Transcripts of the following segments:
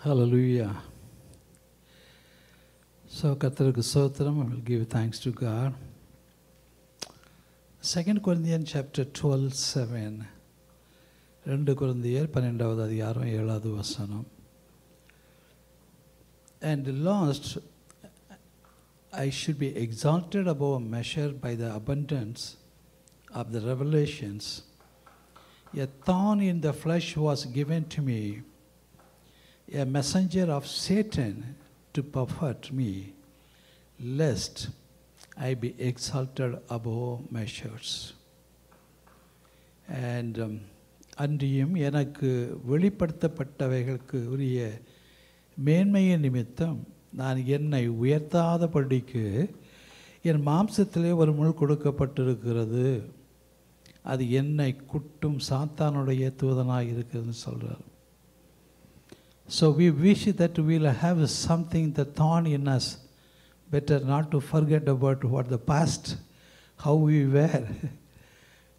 Hallelujah. So, கர்த்தருக்கு ஸ்தோத்திரம். I will give thanks to God. 2 Corinthians chapter 12:7. 2 கொரிந்தியர் 12வது அதிகாரம் 7வது வசனம். And last, I should be exalted above measure by the abundance of the revelations. A thorn in the flesh was given to me, a messenger of Satan to buffet me, lest I be exalted above measures. And அன்றியும் எனக்கு வெளிப்படுத்தப்பட்டவைகளுக்கு உரிய மேன்மையின் நிமித்தம் நான் என்னை உயர்த்தாதபடிக்கு என் மாம்சத்திலே ஒரு முள் கொடுக்கப்பட்டிருக்கிறது. அது என்னை குட்டும் சாத்தானுடைய தூதனாக இருக்கிறதுன்னு சொல்கிறார். So we wish that we'll have something, the thorn in us. Better not to forget about what the past, how we were,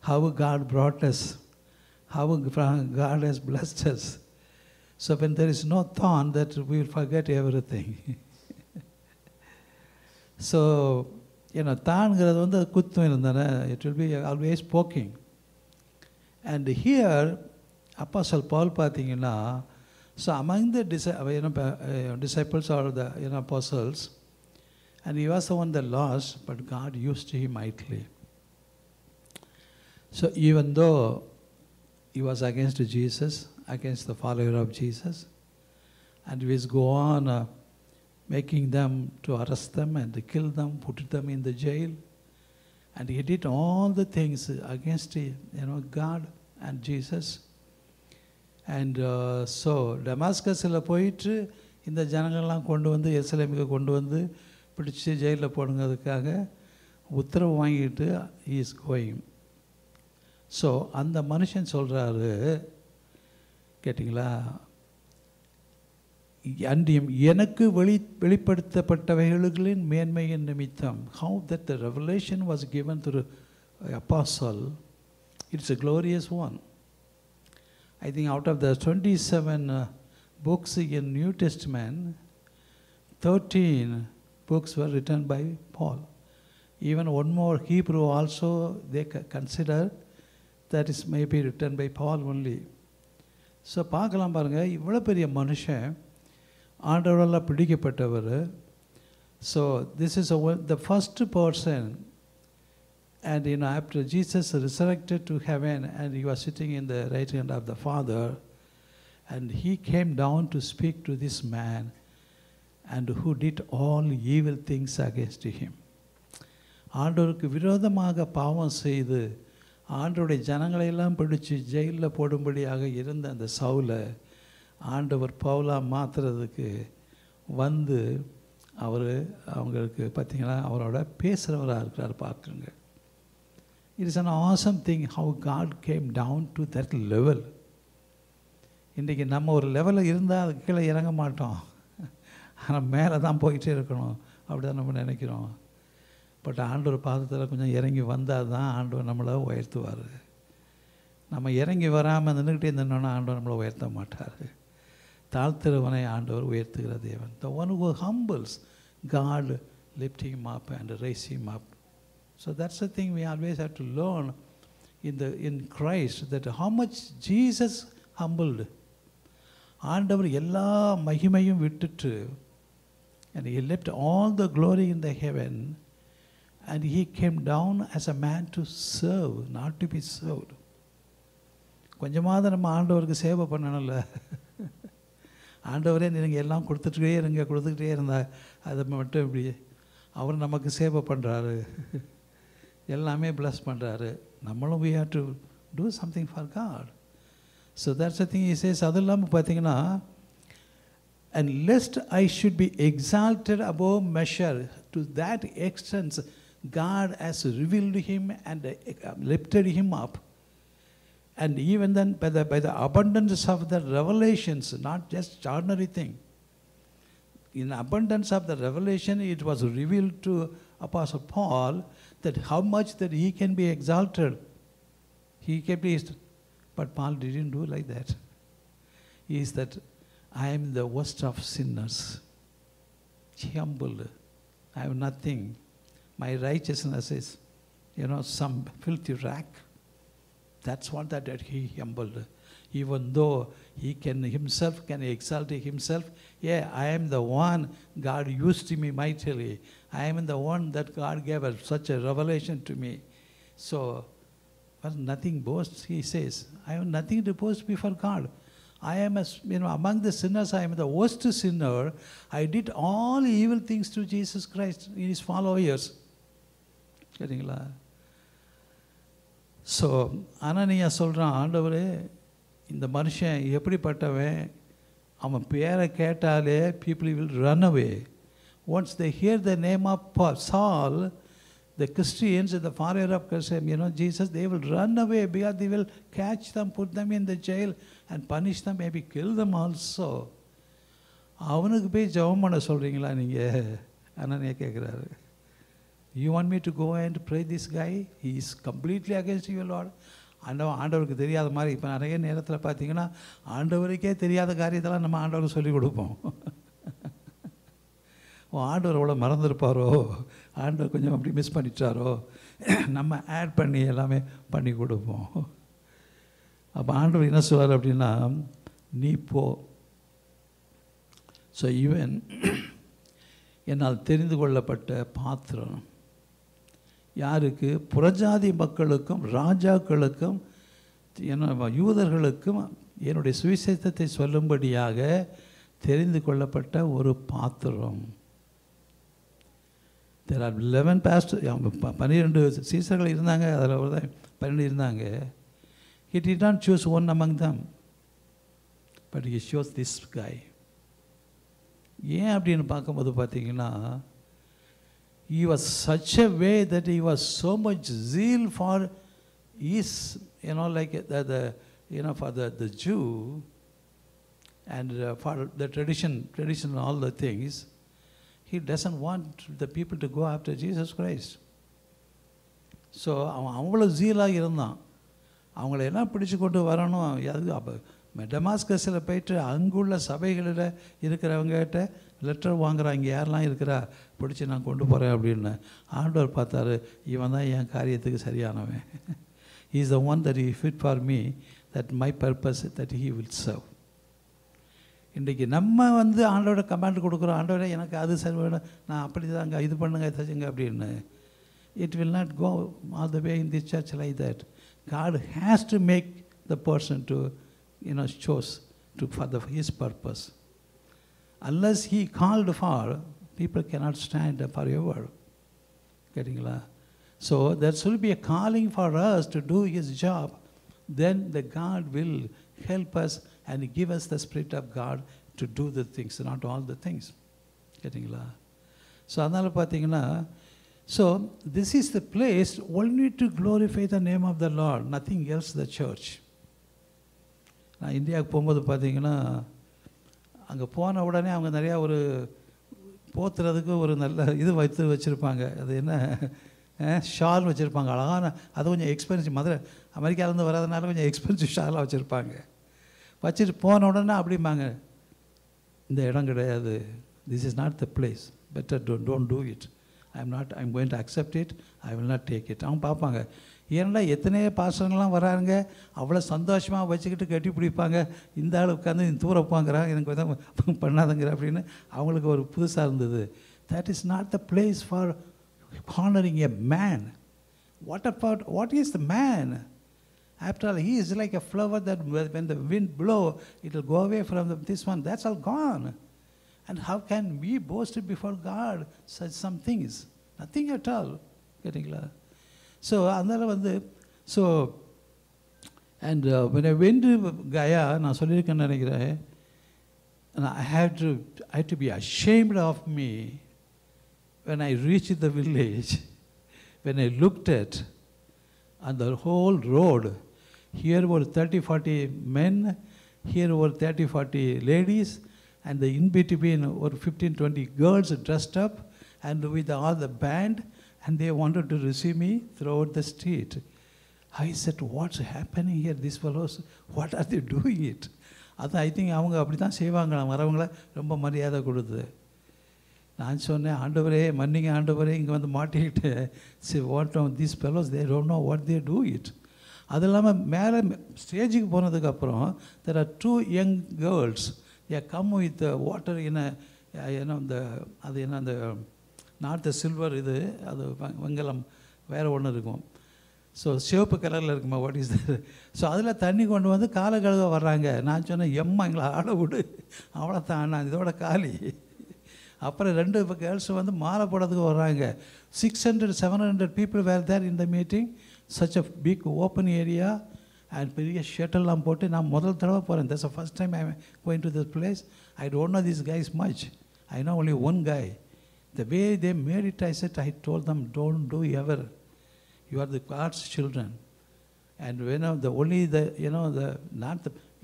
how God brought us, how God has blessed us. So when there is no thorn, that we will forget everything. So, தான்கிறது வந்து குத்தும் இருந்தானே, it will be always poking. And here, Apostle Paul பார்த்தீங்கன்னா, so among the disciples or the apostles, and he was the one that lost, but God used him mightily. So even though he was against Jesus, against the follower of Jesus, and he was go on making them to arrest them and to kill them, put them in the jail, and he did all the things against God and Jesus. And so டமாஸ்கஸில் போயிட்டு இந்த ஜனங்கள்லாம் கொண்டு வந்து எருசலேமுக்கு கொண்டு வந்து பிடிச்சி ஜெயிலில் போடுங்கிறதுக்காக உத்தரவு வாங்கிட்டு he is going. ஸோ அந்த மனுஷன் சொல்கிறாரு, கேட்டிங்களா, அன்றியும் எனக்கு வெளிப்படுத்தப்பட்டவைகளின் மேன்மையின் நிமித்தம், how that the revelation was given to the apostle, it's a glorious one. I think out of the 27 books in New Testament, 13 books were written by Paul. Even one more Hebrew also they consider that is maybe written by Paul only. So பார்க்கலாம் பாருங்கள், இவ்வளோ பெரிய மனுஷன் ஆண்டவரால் பிடிக்கப்பட்டவர். So this is the first person. And after Jesus resurrected to heaven and he was sitting in the right hand of the Father, and he came down to speak to this man and who did all evil things against him. ஆண்டவருக்கு விரோதமாக பாவம் செய்து ஆண்டவருடைய ஜனங்களையெல்லாம் பிடிச்சி ஜெயிலில் போடும்படியாக இருந்த அந்த சவுலை ஆண்டவர் பவுலா மாற்றுறதுக்கு வந்து அவங்களுக்கு பார்த்திங்கன்னா அவரோட பேசுகிறவராக இருக்கிறார். பார்க்குங்க, it is an awesome thing how God came down to that level. இன்றைக்கி நம்ம ஒரு லெவலில் இருந்தால் அது கீழே இறங்க மாட்டோம், ஆனால் மேலே தான் போயிட்டே இருக்கணும் அப்படி தான் நம்ம நினைக்கிறோம். பட் ஆண்டவர் பாதத்தில் கொஞ்சம் இறங்கி வந்தால் தான் ஆண்டவர் நம்மளை உயர்த்துவார். நம்ம இறங்கி வராமல் நின்றுக்கிட்டே இருந்தோன்னா ஆண்டவர் நம்மளை உயர்த்த மாட்டார். தாழ்த்துறவனை ஆண்டவர் உயர்த்துகிற தேவன். The one who humbles, God lift him up and raise him up. So that's the thing we always have to learn in Christ, that how much Jesus humbled. ஆண்டவர் எல்லா மகிமையும் விட்டுட்டு, and he left all the glory in the heaven, and he came down as a man to serve, not to be served. கொஞ்சமாவது நம்ம ஆண்டவருக்கு சேவை பண்ணணும்ல. ஆண்டவரே நீங்கள் எல்லாம் கொடுத்துக்கிட்டே இருந்தால் அதை மட்டும் இப்படி அவர் நமக்கு சேவை பண்ணுறாரு, எல்லாமே ப்ளஸ் பண்ணுறாரு. நம்மளும் we have to do something for God. So that's the thing he says. அது இல்லாமல் பார்த்தீங்கன்னா, and lest I should be exalted above measure, to that extent God has revealed him and lifted him up. And even then by the abundance of the revelations, not just ordinary thing. In abundance of the revelation, it was revealed to Apostle Paul that how much that he can be exalted. He kept his, but Paul didn't do like that. He is that I am the worst of sinners. He humbled. I have nothing. My righteousness is, some filthy rag. That's what that he humbled. Even though he himself can exalt himself. Yeah, I am the one God used me mightily. I am the one that God gave such a revelation to me. So, nothing boast, he says. I have nothing to boast before God. I am, among the sinners, I am the worst sinner. I did all evil things to Jesus Christ in his followers. சரிங்களா? So அனனியா சொல்கிறான், ஆண்டவரே இந்த மனுஷன் எப்படிப்பட்டவன், அவன் பேரை கேட்டாலே people will run away. Once they hear the name of Saul, the Christians and the follower of Jesus, they will run away because they will catch them, put them in the jail and punish them, maybe kill them also. அவனுக்கு போய் ஜெபம் பண்ண சொல்கிறீங்களா நீங்கள்? அனனியா கேட்குறாரு. You want me to go and pray this guy? He is completely against you, Lord. ஆண்டவருக்கு தெரியாத மாதிரி இப்போ நிறைய நேரத்தில் பார்த்தீங்கன்னா ஆண்டவருக்கே தெரியாத காரியத்தெல்லாம் நம்ம ஆண்டவருக்கு சொல்லிக் கொடுப்போம். ஆண்டவர் அவ்வளோ மறந்துருப்பாரோ, ஆண்டவர் கொஞ்சம் அப்படி மிஸ் பண்ணிட்டாரோ, நம்ம ஆட் பண்ணி எல்லாமே பண்ணி கொடுப்போம். அப்போ ஆண்டவர் என்ன சொல்வார் அப்படின்னா, நீ போ. ஸோ ஈவன் என்னால் தெரிந்து கொள்ளப்பட்ட பாத்திரம் யாருக்கு? புறஜாதி மக்களுக்கும் ராஜாக்களுக்கும் யூதர்களுக்கும் என்னுடைய சுவிசேஷத்தை சொல்லும்படியாக தெரிந்து கொள்ளப்பட்ட ஒரு பாத்திரம். There are 11 pastors, 12 சீசர்கள் இருந்தாங்க, அதில் ஒரு 12 இருந்தாங்க. He did not choose one among them, but he chose this guy. ஏன் அப்படின்னு பார்க்கும்போது பார்த்தீங்கன்னா, he was such a way that he was so much zeal for his, like for the Jew and for the tradition and all the things. He doesn't want the people to go after Jesus Christ. So அவன் அவ்வளோ ஜீலாக இருந்தான். அவங்கள எல்லாம் பிடிச்சி கொண்டு வரணும். அது அப்போ டமாஸ்கஸில் போயிட்டு அங்குள்ள சபைகளில் இருக்கிறவங்ககிட்ட லெட்டர் வாங்குறான், இங்கே யாரெல்லாம் இருக்கிறா பிடிச்சி நான் கொண்டு போகிறேன் அப்படின்னு. ஆண்டவர் பார்த்தாரு, இவன் தான் என் காரியத்துக்கு சரியானவன். He is the one that he fit for me, that my purpose that he will serve. இன்றைக்கி நம்ம ஆண்டோட கமாண்ட் கொடுக்குறோம், ஆண்டோட எனக்கு அது சரி வேணும், நான் அப்படி தாங்க இது பண்ணுங்க தச்சுங்க அப்படின்னு. It will not go all the way in this church like that. God has to make the person to chose for his purpose. Unless he called for, people cannot stand forever. Gettingla? So there should be a calling for us to do his job. Then the God will help us and give us the Spirit of God to do the things, not all the things. Gettingla? So adala pathina, so this is the place only to glorify the name of the Lord, nothing else. The church. நான் இந்தியாவுக்கு போகும்போது பார்த்தீங்கன்னா, அங்கே போன உடனே அவங்க நிறையா ஒரு போத்துறதுக்கு ஒரு நல்ல இது வச்சுருப்பாங்க. அது என்ன, ஷால் வச்சுருப்பாங்க, அழகான. அது கொஞ்சம் எக்ஸ்பென்சிவ், அமெரிக்காவிலேருந்து வராதனால கொஞ்சம் எக்ஸ்பென்சிவ் ஷாலாக வச்சுருப்பாங்க. வச்சுட்டு போன உடனே அப்படிம்பாங்க, இந்த இடம் கிடையாது, this is not the place, better don't do it, I'm going to accept it, I will not take it. அவங்க பார்ப்பாங்க, ஏன்னா எத்தனையோ பாசங்கள்லாம் வராங்க, அவ்வளோ சந்தோஷமாக வச்சுக்கிட்டு கட்டி பிடிப்பாங்க, இந்த ஆள் உட்காந்து தூர போங்கிறாங்க, எனக்கு எதாவது பண்ணாதங்கிற அப்படின்னு அவங்களுக்கு ஒரு புதுசாக இருந்தது. That is not the place for honouring a man. What is the man? After all, he is like a flower that when the wind blow, it will go away from this one. That's all gone. And how can we boast before God such some things? Nothing at all. Gettingla? So அதனால் so and when I went to Gaya, நான் சொல்லியிருக்கேன்னு நினைக்கிறேன், I had to be ashamed of me when I reached the village, when I looked at on the whole road. Here were 30-40 men, here were 30-40 ladies, and in between were 15-20 girls dressed up and with all the band, and they wanted to receive me throughout the street. I said, what's happening here? These fellows, what are they doing it? அது I think அவங்க அப்படி தான் செய்வாங்க, வரவங்கள ரொம்ப மரியாதை கொடுத்து. நான் சொன்னேன், ஆண்டவரே மன்னிங்க ஆண்டவரே, இங்கே வந்து மாட்டிக்கிட்டு what these fellows they don't know what they do it. அது இல்லாமல் மேலே ஸ்டேஜுக்கு போனதுக்கப்புறம் there are 2 young girls A come with water ஏன்னா இந்த அது என்ன அந்த நாட் த சில்வர், இது அது வெங்கலம் வேறு ஒன்று இருக்கும். ஸோ சிவப்பு கலரில் இருக்குமா, வாட் இஸ் தட்? ஸோ அதில் தண்ணி கொண்டு வந்து காலை கழுவ வர்றாங்க. நான் சொன்னேன், எம்மா எங்களை ஆட விடு, அவ்வளோதான், நான் இதோட காலி. அப்புறம் 2 கேர்ள்ஸ் வந்து மாலை போடுறதுக்கு வர்றாங்க. 600-700 people were there in the meeting. Such a big open area and பெரிய ஷட்டெல்லாம் போட்டு நான் முதல் தடவை போகிறேன். That's the first time I'm going to this place. I don't know these guys much. I know only one guy. The way they made it, I told them, don't do ever. You are the God's children. And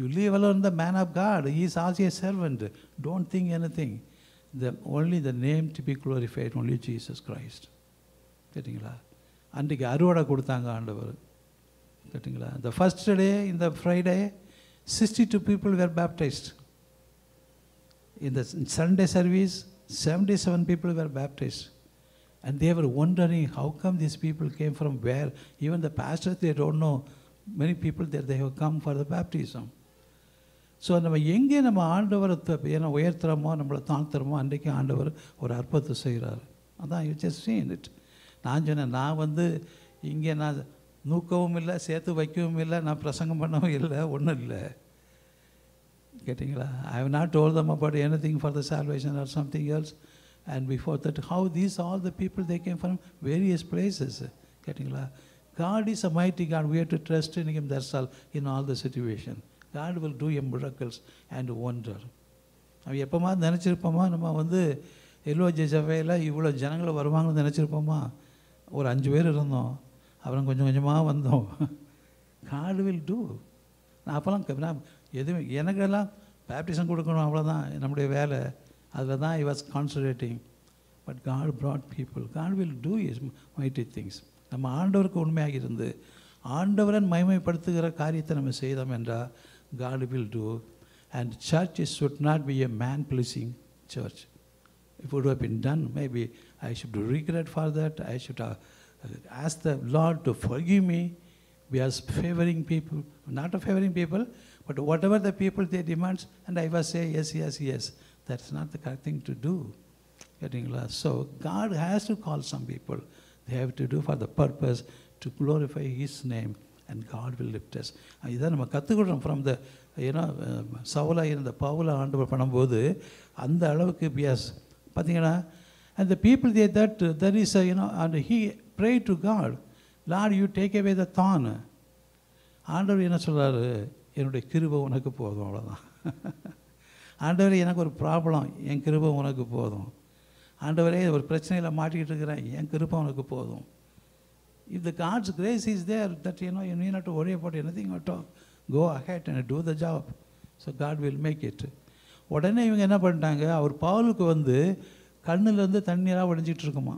you leave alone the man of God. He is also a servant. Don't think anything. Only the name to be glorified, only Jesus Christ. கேட்டிங்களா? அன்றைக்கு அறுவடை கொடுத்தாங்க ஆண்டவர். கேட்டிங்களா? The first day, in the Friday, 62 people were baptized. In the Sunday service, 77 people were baptized. And they were wondering, how come these people came from where? Even the pastors, they don't know. Many people there, they have come for the baptism. So நம்ம எங்கே நம்ம ஆண்டவரை ஏன்னா உயர்த்துறோமோ நம்மளை தாழ்த்துறோமோ அன்றைக்கு ஆண்டவர் ஒரு அற்புதத்தை செய்கிறார். அதான் யூ ஜஸ்ட் சீன் இட். நான் சொன்னேன், நான் வந்து இங்கே நான் நூக்கவும் இல்லை, சேர்த்து வைக்கவும் இல்லை, நான் பிரசங்கம் பண்ணவும் இல்லை, ஒன்றும் இல்லை. கேட்டிங்களா? I have not told them about anything for the salvation or something else. And before that, how these all the people, they came from various places. Gettingla? God is a mighty God. We have to trust in Him. That's all. In all the situation, God will do miracles and wonder. அவ எப்போமா நினச்சிருப்போமா நம்ம வந்து எல்லோஜி சபையில் இவ்வளோ ஜனங்களை வருவாங்கன்னு நினச்சிருப்போமா? ஒரு 5 பேர் இருந்தோம், அப்புறம் கொஞ்சம் கொஞ்சமாக வந்தோம். God will do. நான் அப்போல்லாம் நான் எதுவுமே எனக்கெல்லாம் பேப்டிசம் கொடுக்கணும், அவ்வளோதான் நம்முடைய வேலை. அதில் தான் I was concentrating. But God brought people. God will do His mighty things. நம்ம ஆண்டவருக்கு உண்மையாக இருந்து ஆண்டவரன் மகிமைப்படுத்துகிற காரியத்தை நம்ம செய்தோம் என்றால் God will do. And churches should not be a man-pleasing church. If it would have been done, maybe I should regret for that. I should ask the Lord to forgive me. We are favoring people, not favoring people, but whatever the people they demand, and I was say yes, yes, yes. That's not the correct thing to do. So God has to call some people. They have to do for the purpose to glorify His name, and God will lift us. இதான் நம்ம கற்றுக்கிறோம் from the சவுலா இருந்த பவுலை ஆண்டவர் பண்ணும்போது அந்த அளவுக்கு பியாஸ் பார்த்தீங்கன்னா. And the people there is and he prayed to God, Lord, you take away the thorn. ஆண்டவர் என்ன சொல்கிறாரு? என்னுடைய கிருபை உனக்கு போதும், அவ்வளோதான். ஆண்டவரே எனக்கு ஒரு ப்ராப்ளம், என் கிருபை உனக்கு போதும். ஆண்டவரே ஒரு பிரச்சனையில் மாட்டிக்கிட்டு இருக்கிறேன், என் கிருபை உனக்கு போதும். If the God's grace is there, that you need not to worry about anything at all. Go ahead and do the job. So God will make it. உடனே இவங்க என்ன பண்ணிட்டாங்க, அவர் பவுலுக்கு வந்து கண்ணுலேருந்து தண்ணீராக வடிஞ்சிட்டு இருக்குமா.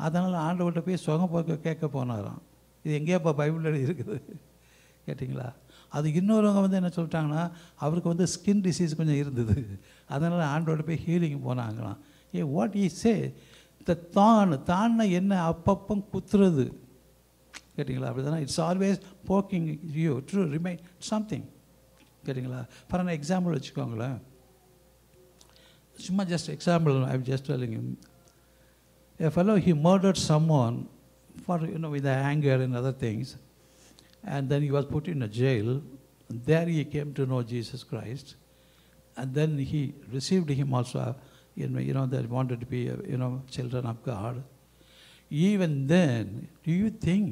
அதனால் ஆண்டவர்கிட்ட போய் சுகம் போக்க கேட்க போனாராம். இது எங்கேயாப்பா பைபிளில் இருக்குது? கேட்டிங்களா? அது இன்னொருவங்க வந்து என்ன சொல்லிட்டாங்கன்னா, அவருக்கு வந்து ஸ்கின் டிசீஸ் கொஞ்சம் இருந்தது, அதனால் ஆண்டவர்கிட்ட போய் ஹீலிங் போனாங்களாம். வாட் ஈ சே த தான்னா என்ன? அப்பப்போ குத்துறது. கேட்டிங்களா? அப்படி தானே. It's always poking you to remain something. கேட்டிங்களா? ஃபார் an எக்ஸாம்பிள் வச்சுக்கோங்களேன். சும்மா just example I am just telling you. A fellow, he murdered someone for with anger and other things, and then he was put in a jail. And there he came to know Jesus Christ, and then he received Him also. They wanted to be children of God. Even then, do you think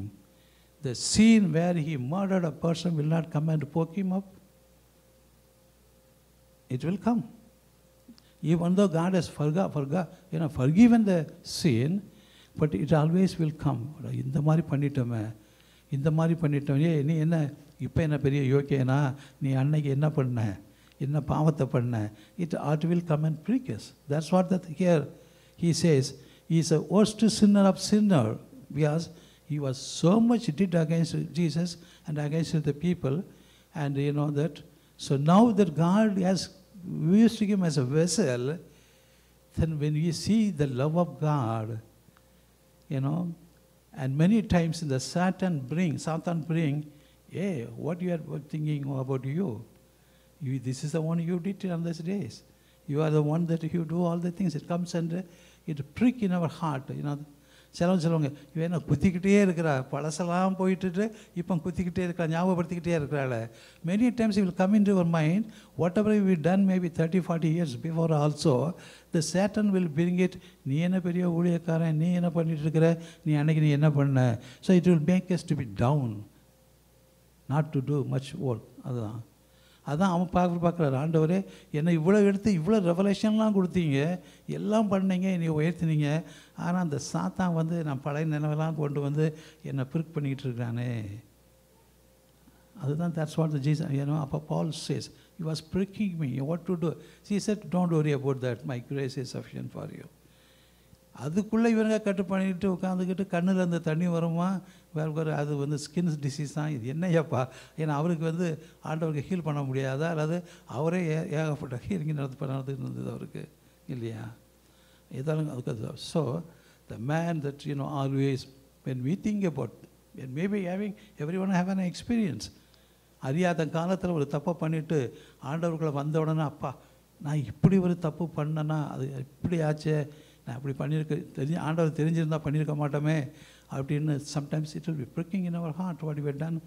the scene where he murdered a person will not come and poke him up? It will come. Even though God has forgiven the sin, but it always will come. இந்த மாதிரி பண்ணிட்டோமே, நீ என்ன இப்போ என்ன பெரிய யோக்கியனா, நீ அன்னைக்கு என்ன பண்ண, என்ன பாவத்தை பண்ண, it will come and prick us. That's what here he says. He is a worst sinner of sinner, because he was so much did against Jesus and against the people, and that. So now that God has used him as a vessel, then when we see the love of God, and many times the Satan bring, hey, what you are thinking about you? This is the one you did on these days. You are the one that you do all the things. It comes and it prick in our heart, சொல்லுவாங்க இவன் என்ன குத்திக்கிட்டே இருக்கிறா, பழசெல்லாம் போயிட்டு இப்போ குத்திக்கிட்டே இருக்கா, ஞாபகப்படுத்திக்கிட்டே இருக்கிறாள். Many times it will come into your mind, whatever we done maybe 30-40 years before also, the Satan will bring it. நீ என்ன பெரிய ஊழியக்காரன், நீ என்ன பண்ணிட்டு இருக்கிற, நீ அன்னைக்கு நீ என்ன பண்ண. So it will make us to be down, not to do much work. அதான் அவன் பார்க்குறாரு, ஆண்டவரே என்னை இவ்வளோ எடுத்து இவ்வளோ ரெவலேஷன்லாம் கொடுத்தீங்க, எல்லாம் பண்ணீங்க, என்னை உயர்த்தினீங்க, ஆனால் அந்த சாத்தான் வந்து நான் பழைய நினைவெல்லாம் கொண்டு வந்து என்னை பிரிக் பண்ணிக்கிட்டு இருக்கானே. அதுதான் that's what the Jesus, அப்போ Paul says, he was pricking me, what to do. He said, don't worry about that, my grace is sufficient for you. அதுக்குள்ளே இவங்க கட்டு பண்ணிட்டு உட்காந்துக்கிட்டு கண்ணில் அந்த தண்ணி வருமா, வேறு அது வந்து ஸ்கின் டிசீஸ் தான். இது என்னையாப்பா, ஏன்னா அவருக்கு வந்து ஆண்டவருக்கு ஹீல் பண்ண முடியாதா, அல்லது அவரே ஏகப்பட்ட ஹீலிங் நடந்துட்டு இருந்தது அவருக்கு இல்லையா, இதெல்லாம் அதுக்கு. So the man that always when we think about, and maybe everyone have an experience, அறியாத காலத்தில் ஒரு தப்பை பண்ணிவிட்டு ஆண்டவர்களை வந்த உடனே, அப்பா நான் இப்படி ஒரு தப்பு பண்ணேன்னா அது இப்படி ஆச்சே, நான் இப்படி பண்ணியிருக்க ஆண்டவர் தெரிஞ்சிருந்தால் பண்ணியிருக்க மாட்டோமே அப்படின்னு. Sometimes it will be pricking in our heart, what you have done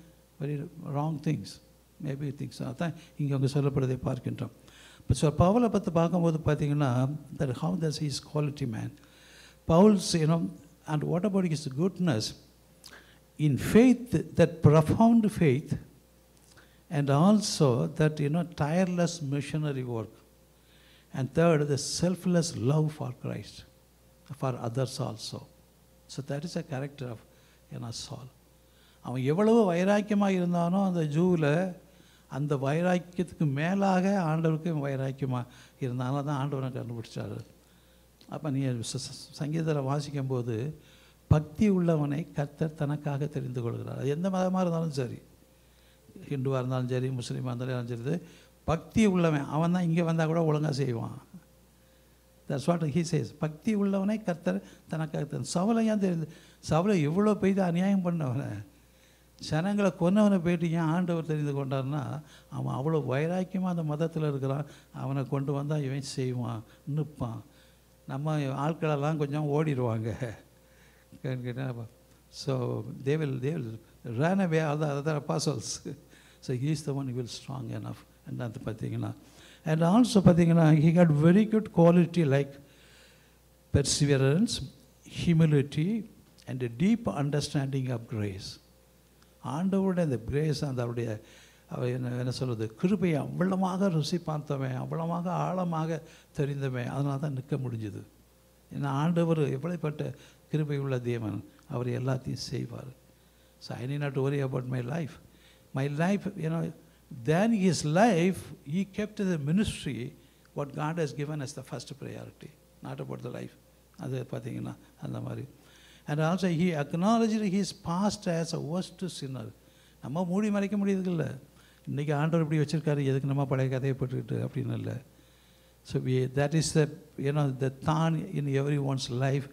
very wrong things, maybe things. அதான் இங்கே அவங்க சொல்லப்படுறதை பார்க்கின்றோம். இப்போ ஸோ பவுலை பற்றி பார்க்கும்போது பார்த்தீங்கன்னா, that how thus is quality man. Paul's and what about his goodness? In faith, that profound faith, and also that tireless missionary work. And third, the selfless love for Christ, for others also. So that is a character of Saul. அவன் எவ்வளவு வைராக்கியமாக இருந்தானோ அந்த ஜூவில், அந்த வைராக்கியத்துக்கு மேலாக ஆண்டவருக்கு வைராக்கியமாக இருந்தாலும் தான் ஆண்டவனை கண்டுபிடிச்சாரு. அப்போ நீ சங்கீதத்தில் வாசிக்கும் போது, பக்தி உள்ளவனை கர்த்தர் தனக்காக தெரிந்து கொள்கிறார். அது எந்த மதமாக இருந்தாலும் சரி, ஹிந்துவாக இருந்தாலும் சரி, முஸ்லீமாக இருந்தாலும் சரி, பக்தி உள்ளவன் அவன் தான் இங்கே வந்தால் கூட ஒழுங்காக செய்வான். That's what he says. பக்தி உள்ளவனை கர்த்தர் தனக்காக. சவுலை ஏன் தெரியுது, சவுலை எவ்வளோ பெய்து அநியாயம் பண்ணவனை, ஜனங்களை கொன்னவனை போயிட்டு ஏன் ஆண்டவர் தெரிந்து கொண்டார்னா, அவன் அவ்வளோ வைராக்கியமாக அந்த மதத்தில் இருக்கிறான். அவனை கொண்டு வந்தால் இவன் செய்வான், நிற்பான். நம்ம ஆட்களெல்லாம் கொஞ்சம் ஓடிடுவாங்க. So they will run away all the other apostles. So he is the one who will strong enough. And அது பார்த்தீங்கன்னா, and also பார்த்தீங்கன்னா, he got very good quality like perseverance, humility, and a deep understanding of grace. ஆண்டவருடைய அந்த grace, அந்த அவருடைய என்ன சொல்கிறது, கிருபையை அவ்வளமாக ருசி பார்த்தவன், அவ்வளமாக ஆழமாக தெரிந்தவன். அதனால தான் நிற்க முடிஞ்சுது. ஏன்னா ஆண்டவர் எப்படிப்பட்ட கிருபை உள்ள தேவன், அவர் எல்லாத்தையும் செய்வார். So I need not worry about my life. My life, then his life, he kept the ministry, what God has given as the first priority, not about the life. அது பார்த்தீங்கன்னா அந்த மாதிரி. And also he acknowledged his past as a worst sinner. நம்ம மூடி மறைக்க முடியுதுல்ல, இன்றைக்கி ஆண்டவர் இப்படி வச்சுருக்காரு, எதுக்கு நம்ம பழைய கதையை போட்டுக்கிட்டு அப்படின்னு இல்லை. So that is the thorn in everyone's life.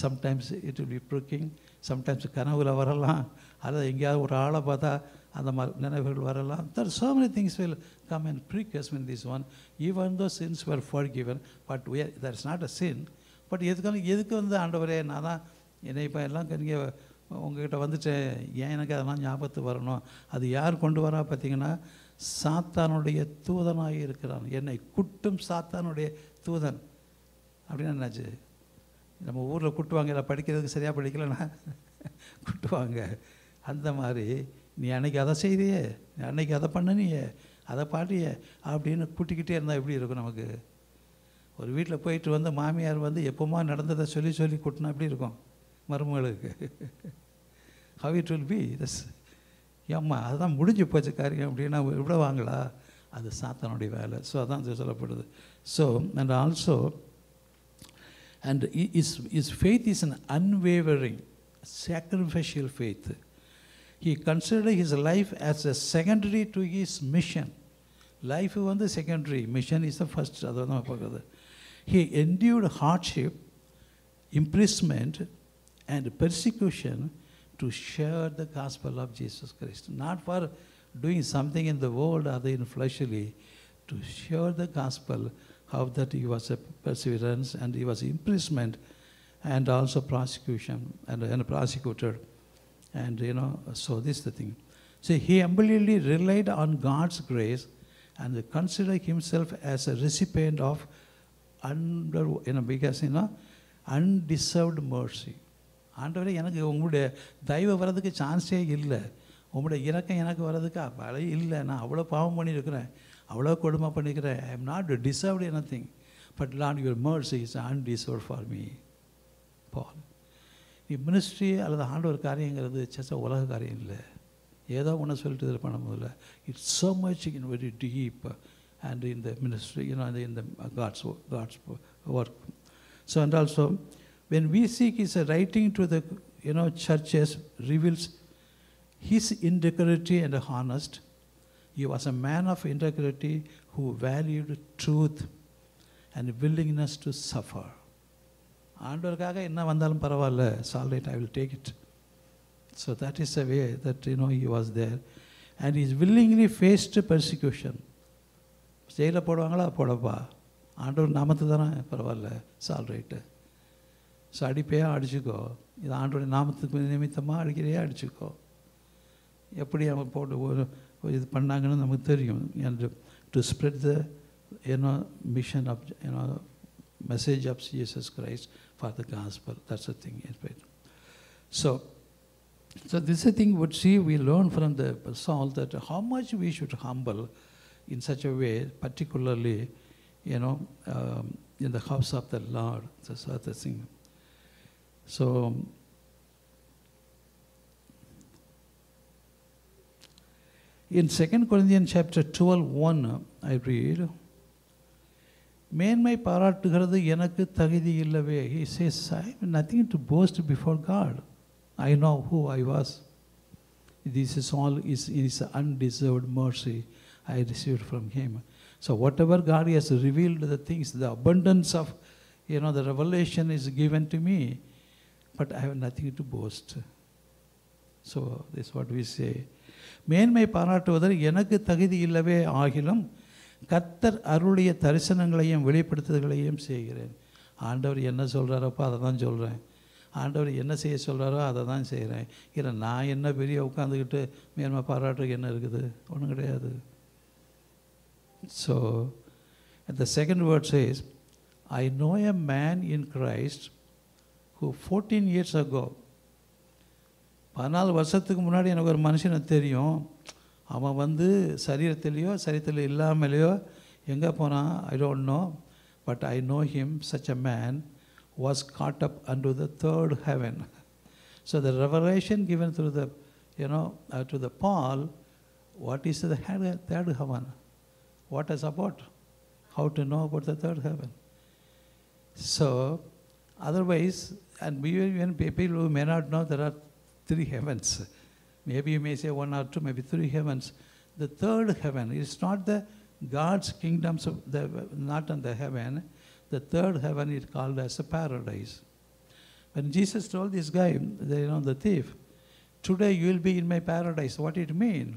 Sometimes it will be pricking, sometimes கனவுல வரலாம், அல்லது எங்கேயாவது ஒரு ஆளை பார்த்தா அந்த மாதிரி நினைவுகள் வரலாம். There are so many things will come and prick us in this one. Even though sins were forgiven, but there is not a sin. But எதுக்கு வந்து ஆண்டவரே, நான் தான் என்னை இப்போ எல்லாம் நீங்கள் உங்ககிட்ட வந்துட்டேன், ஏன் எனக்கு அதெல்லாம் ஞாபகத்து வரணும். அது யார் கொண்டு வரா பார்த்தீங்கன்னா, சாத்தானுடைய தூதனாக இருக்கிறான், என்னை குட்டும் சாத்தானுடைய தூதன். அப்படின்னு என்னாச்சு, நம்ம ஊரில் குட்டுவாங்க, இல்லை படிக்கிறதுக்கு சரியாக படிக்கலைன்னா குட்டுவாங்க. அந்த மாதிரி நீ அன்னைக்கு அதை செய்தியே, நீ அன்னைக்கு அதை பண்ணினியே, அதை பாட்டியே அப்படின்னு கூட்டிக்கிட்டே இருந்தால் எப்படி இருக்கும் நமக்கு. ஒரு வீட்டில் போயிட்டு வந்து மாமியார் வந்து எப்போமா நடந்ததை சொல்லி சொல்லி கூட்டினா எப்படி இருக்கும் மருமகளுக்கு. how it will be. ஏம்மா அதுதான் முடிஞ்சு போச்சு காரியம் அப்படின்னா விடுவாங்களா, அது சாத்தானுடைய வேலை. ஸோ அதான் சொல்லப்படுது. So and also and his faith is an unwavering sacrificial faith. He considered his life as a secondary to his mission. Life வந்து secondary, mission is the first. அதான் நம்ம பார்க்குறது. He endured hardship, imprisonment and persecution to share the gospel of Jesus Christ. Not for doing something in the world other than fleshly, to share the gospel, how that he was a perseverance and he was imprisonment and also prosecution and prosecuted. And so this is the thing. So he humbly relied on God's grace and considered himself as a recipient of undeserved mercy. ஆண்டவரே, எனக்கு உங்களுடைய தயவு வர்றதுக்கு சான்ஸே இல்லை, உங்களுடைய இறக்கம் எனக்கு வர்றதுக்கு வழி இல்லை. நான் அவ்வளோ பாவம் பண்ணியிருக்கிறேன், அவ்வளோ கொடுமை பண்ணிக்கிறேன். I am not deserved anything, but Lord your mercy is undeserved for me. Paul, ministry அல்லது ஆண்டவர் காரியங்கிறது உலக காரியம் இல்லை. ஏதோ ஒன்று சொல்லிட்டு இது பண்ண முதல்ல, it's so much in very deep and in the ministry, in the God's work. So and also when we seek his writing to the churches reveals his integrity and honest. He was a man of integrity who valued truth and willingness to suffer. ஆண்டவருக்காக என்ன வந்தாலும் பரவாயில்ல, all right, I will take it. So that is the way that he was there, and he willingly faced persecution. ஜெயில போடுவாங்களா, போடப்பா, ஆண்டவர் நாமத்து தானே, பரவாயில்ல, all right. So அடிப்பையா அடிச்சுக்கோ, இது ஆண்டோடைய நாமத்துக்கு நிமித்தமாக அடிக்கிறையா அடிச்சுக்கோ. எப்படி அவங்க போட்டு இது பண்ணாங்கன்னு நமக்கு தெரியும். And to spread the mission of message of Jesus Christ for the gospel. That's the thing. So this is the thing we learn from the Saul, that how much we should humble in such a way, particularly in the house of the Lord. That's the thing. So in 2 Corinthians chapter 12:1 I read, மேன்மை பாராட்டுகிறது எனக்கு தகுதி இல்லவே. He says, I have nothing to boast before God. I know who I was. This is all is undeserved mercy I received from him. So whatever God has revealed, the things, the abundance of the revelation is given to me, but I have nothing to boast. So this is what we say. மேன்மை பாராட்டுவதற்கு எனக்கு தகுதி இல்லவே ஆகிலும் கர்த்தர் அருளிய தரிசனங்களையும் வெளிப்படுத்துதல்களையும் செய்கிறேன். ஆண்டவர் என்ன சொல்கிறாரப்போ அதை தான் சொல்கிறேன், ஆண்டவர் என்ன செய்ய சொல்கிறாரோ அதை தான் செய்கிறேன். இல்லை நான் என்ன பெரிய உட்காந்துக்கிட்டு மேன்மை பாராட்டுறதுக்கு என்ன இருக்குது, ஒன்றும் கிடையாது. So the second word says, I know a man in Christ who 14 years ago, 14 வருஷத்துக்கு முன்னாடி எனக்கு ஒரு மனுஷனை தெரியும். அவன் சரீரத்திலேயோ சரீரத்தில் இல்லாமலேயோ எங்கே போனான், I don't know, but I know him. Such a man was caught up unto the third heaven. So the revelation given through the to the Paul, what is the third heaven, what is about, how to know about the third heaven. So otherwise, and even people who may not know, there are 3 heavens. Maybe you may say 1 or 2, maybe 3 heavens. The third heaven is not the God's kingdoms, not on the heaven. The third heaven is called as a paradise. When Jesus told this guy, the thief, today you will be in my paradise, what did it mean?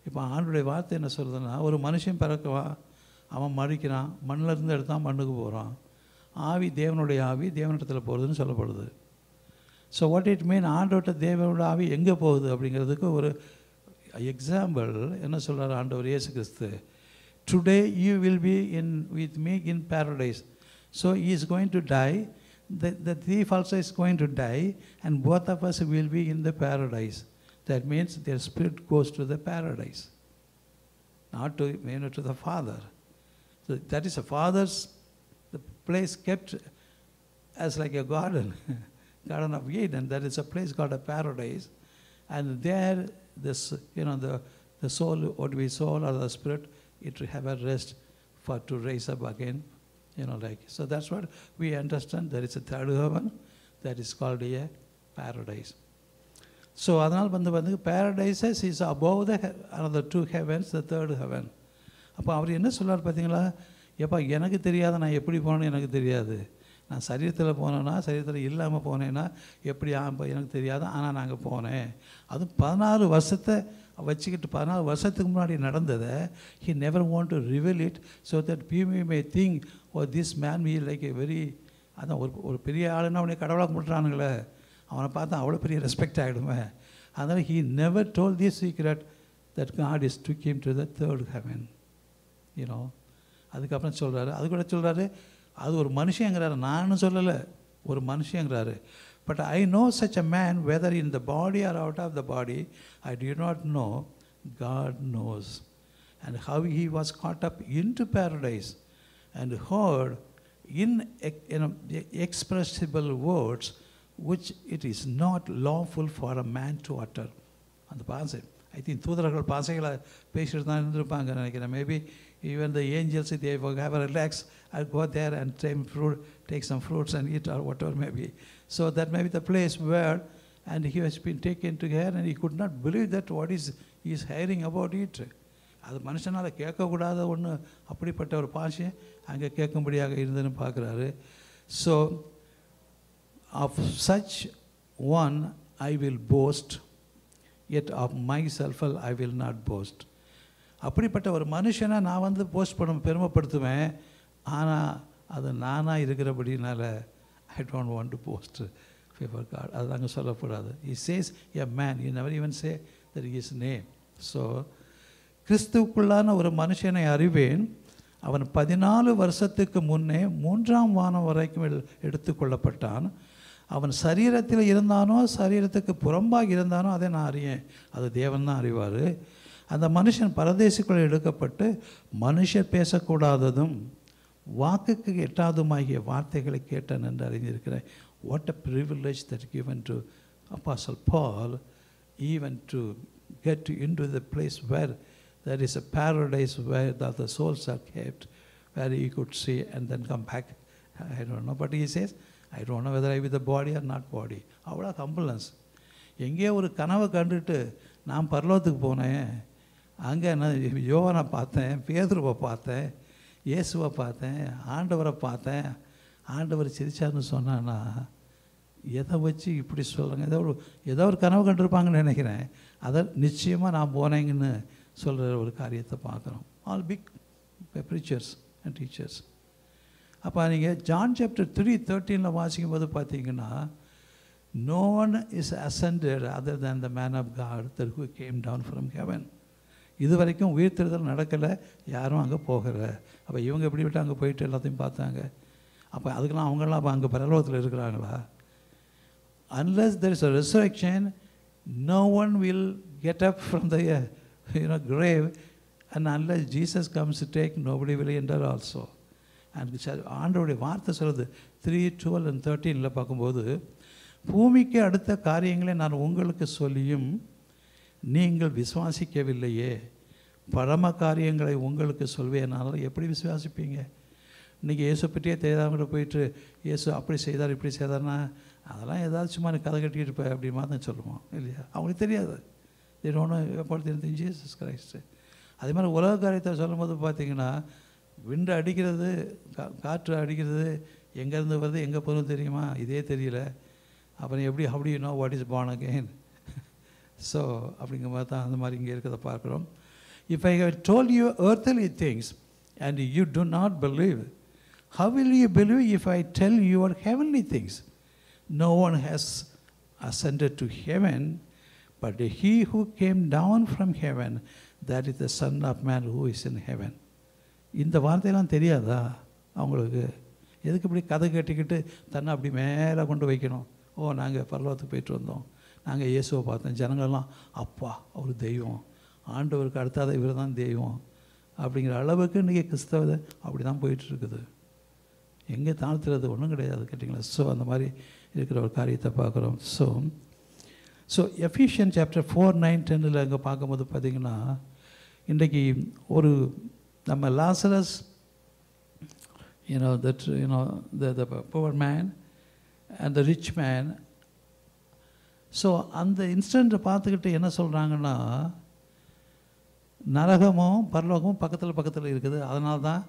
இப்போ ஆண்டுடைய வார்த்தை என்ன சொல்கிறதுன்னா, ஒரு மனுஷன் பிறக்கவா, அவன் மறிக்கிறான், மண்ணில் இருந்து எடுத்தான் மண்ணுக்கு போகிறான், ஆவி தேவனுடைய ஆவி தேவனிடத்தில் போகிறதுன்னு சொல்லப்படுது. ஸோ வாட் இட் மீன், ஆண்டவர்கிட்ட தேவனோட ஆவி எங்கே போகுது அப்படிங்கிறதுக்கு ஒரு எக்ஸாம்பிள் என்ன சொல்கிறார் ஆண்டவர் இயேசு கிறிஸ்து. Today you will be with me in paradise. So he is going to die, the thief also is going to die, and both of us will be in the paradise. That means their spirit goes to the paradise, not to to the Father. So that is a Father's the place kept as like a garden. Garden of Eden, that is a place called a paradise, and there this the soul, what we soul or the spirit, it will have a rest for to raise up again, so that's what we understand. There is a third heaven that is called a paradise. So அதனால் paradise is above the another 2 heavens, the third heaven. அப்போ அவர் என்ன சொல்கிறார் பார்த்தீங்களா, எப்பா எனக்கு தெரியாத நான் எப்படி போனேன்னு எனக்கு தெரியாது, நான் சரீரத்தில் போனேன்னா சரீரத்தில் இல்லாமல் போனேன்னா எப்படி எனக்கு தெரியாது, ஆனால் நாங்கள் போனேன். அதுவும் 14 வருஷத்தை வச்சுக்கிட்டு 14 வருஷத்துக்கு முன்னாடி நடந்ததை he never want to reveal it so that people may think, oh this man be like a very, அதான் ஒரு பெரிய ஆளுன்னா அவனை கடவுளாக கும்பிட்றானுங்களே, அவனை பார்த்தா அவ்வளோ பெரிய ரெஸ்பெக்ட் ஆகிடுமே. அதனால் he never told this secret that God is took him to the third heaven. அதுக்கப்புறம் சொல்கிறாரு, அது கூட சொல்கிறாரு, அது ஒரு மனுஷங்கிறாரு, நானும் சொல்லலை, ஒரு மனுஷங்கிறாரு. But I know such a man, whether in the body or out of the body, I do not know, God knows. And how he was caught up into paradise and heard inexpressible words which it is not lawful for a man to utter. அந்த பாசை I think தூதர்கள் பாசைகளை பேசிட்டு தான் இருந்திருப்பாங்க நினைக்கிறேன். Maybe even the angels, if they have a relax, I'll go there and take some fruits and eat or whatever may be. So that may be the place where, and he has been taken to here and he could not believe that what he is hearing about it. அது மனுஷனால் கேட்கக்கூடாத ஒன்று, அப்படிப்பட்ட ஒரு பாஷை அங்கே கேட்கும்படியாக இருந்துன்னு பார்க்குறாரு. So of such one I will boast, yet of myself I will not boast. அப்படிப்பட்ட ஒரு மனுஷனை நான் போஸ்ட் பெருமைப்படுத்துவேன், ஆனால் அது நானாக இருக்கிறபடினால I don't want to boast before God. அது அங்கே சொல்லக்கூடாது. He says a man, he never even say that his name. So கிறிஸ்துவுக்குள்ளான ஒரு மனுஷனை அறிவேன், அவன் 14 வருஷத்துக்கு முன்னே 3ஆம் வானம் வரைக்கும் எடுத்துக்கொள்ளப்பட்டான். அவன் சரீரத்தில் இருந்தானோ சரீரத்துக்கு புறம்பாக இருந்தானோ அதை நான் அறியேன், அது தேவன் தான் அறிவார். அந்த மனுஷன் பரதேசிக்குள்ளே எடுக்கப்பட்டு மனுஷர் பேசக்கூடாததும் வாக்குக்கு எட்டாதுமாகிய வார்த்தைகளை கேட்டான் என்று அறிந்திருக்கிறேன். What a privilege that given to Apostle Paul, even to get into the place where there is a paradise where the souls are kept, where he could see and then come back. I don't know, but he says, I don't know whether I be the body or not body. அவ்வளோ கம்பலன்ஸ். எங்கேயோ ஒரு கனவை கண்டுட்டு நான் பரலோகத்துக்கு போனேன், அங்கே நான் யோவானை பார்த்தேன், பேதுருவை பார்த்தேன், இயேசுவை பார்த்தேன், ஆண்டவரை பார்த்தேன், ஆண்டவர் சிரிச்சார்னு சொன்னான்னா எதை வச்சு இப்படி சொல்கிறாங்க? ஏதோ ஒரு கனவு கண்டிருப்பாங்கன்னு நினைக்கிறேன். அதை நிச்சயமாக நான் போனேங்கன்னு சொல்கிற ஒரு காரியத்தை பார்க்குறோம். All big preachers and teachers. அப்போ நீங்கள் ஜான் சாப்டர் 3:13 வாசிக்கும் போது பார்த்தீங்கன்னா, no one is ascended other than the man of God that who came down from heaven. இது வரைக்கும் உயிர்த்தெழுதல் நடக்கலை, யாரும் அங்கே போகலை. அப்போ இவங்க எப்படி விட்டு அங்கே போயிட்டு எல்லாத்தையும் பார்த்தாங்க? அப்போ அதுக்கெல்லாம் அவங்களாம் அப்போ அங்கே பரலோகத்தில் இருக்கிறாங்களா? Unless there is a resurrection, no one will get up from the grave, and unless Jesus comes to take, nobody will enter also. And ஆண்டவருடைய வார்த்தை சொல்லுது 3:12 and 13 பார்க்கும்போது, பூமிக்கு அடுத்த காரியங்களை நான் உங்களுக்கு சொல்லியும் நீங்கள் விசுவாசிக்கவில்லையே, பரம காரியங்களை உங்களுக்கு சொல்வேனால எப்படி விசுவாசிப்பீங்க? இன்றைக்கி இயேசு பற்றியே தெரியாதவங்கிட்ட போயிட்டு இயேசு அப்படி செய்தார் இப்படி செய்தார்னா அதெல்லாம் ஏதாவது சும்மா கதை கட்டிக்கிட்டு இருப்பேன் அப்படி மாதிரி தான் சொல்லுவோம் இல்லையா? அவங்களுக்கு தெரியாது. they don't know about anything Jesus Christ. அதே மாதிரி உலக காரியத்தை சொல்லும்போது பார்த்தீங்கன்னா, விண்டு அடிக்கிறது, காற்று அடிக்கிறது, எங்கேருந்து வருது எங்கே போகிறது தெரியுமா? இதே தெரியல. அப்புறம் எப்படி how do you know what is born again? So அப்படிங்கிற மாதிரி தான் அந்த மாதிரி இங்கே இருக்கிறத பார்க்குறோம். If I have told you earthly things and you do not believe, how will you believe if I tell you your heavenly things? No one has ascended to heaven, but he who came down from heaven, that is the Son of Man who is in heaven. இந்த வார்த்தையெல்லாம் தெரியாதா அவங்களுக்கு? எதுக்கு இப்படி கதை கட்டிக்கிட்டு தன்னை அப்படி மேலே கொண்டு வைக்கணும்? ஓ நாங்கள் பரலோகத்துக்கு போயிட்டு வந்தோம், நாங்கள் இயேசுவை பார்த்தோம், ஜனங்கள்லாம் அப்பா அவர் தெய்வம், ஆண்டவருக்கு அடுத்தாத இவர் தான் தெய்வம் அப்படிங்கிற அளவுக்கு இன்றைக்கி கிறிஸ்தவதை அப்படி தான் போயிட்டுருக்குது. எங்கே தாழ்த்துறது ஒன்றும் கிடையாது கேட்டிங்களா? ஸோ அந்த மாதிரி இருக்கிற ஒரு காரியத்தை பார்க்குறோம். ஸோ எஃபிஷியன் சாப்டர் 4:9-10 அங்கே பார்க்கும்போது பார்த்திங்கன்னா, இன்றைக்கி ஒரு நம்ம Lazarus the poor man and the rich man. So அந்த இன்சிடெண்ட்டை பார்த்துக்கிட்டு என்ன சொல்கிறாங்கன்னா, நரகமும் பரலோகமும் பக்கத்தில் பக்கத்தில் இருக்குது. அதனால தான்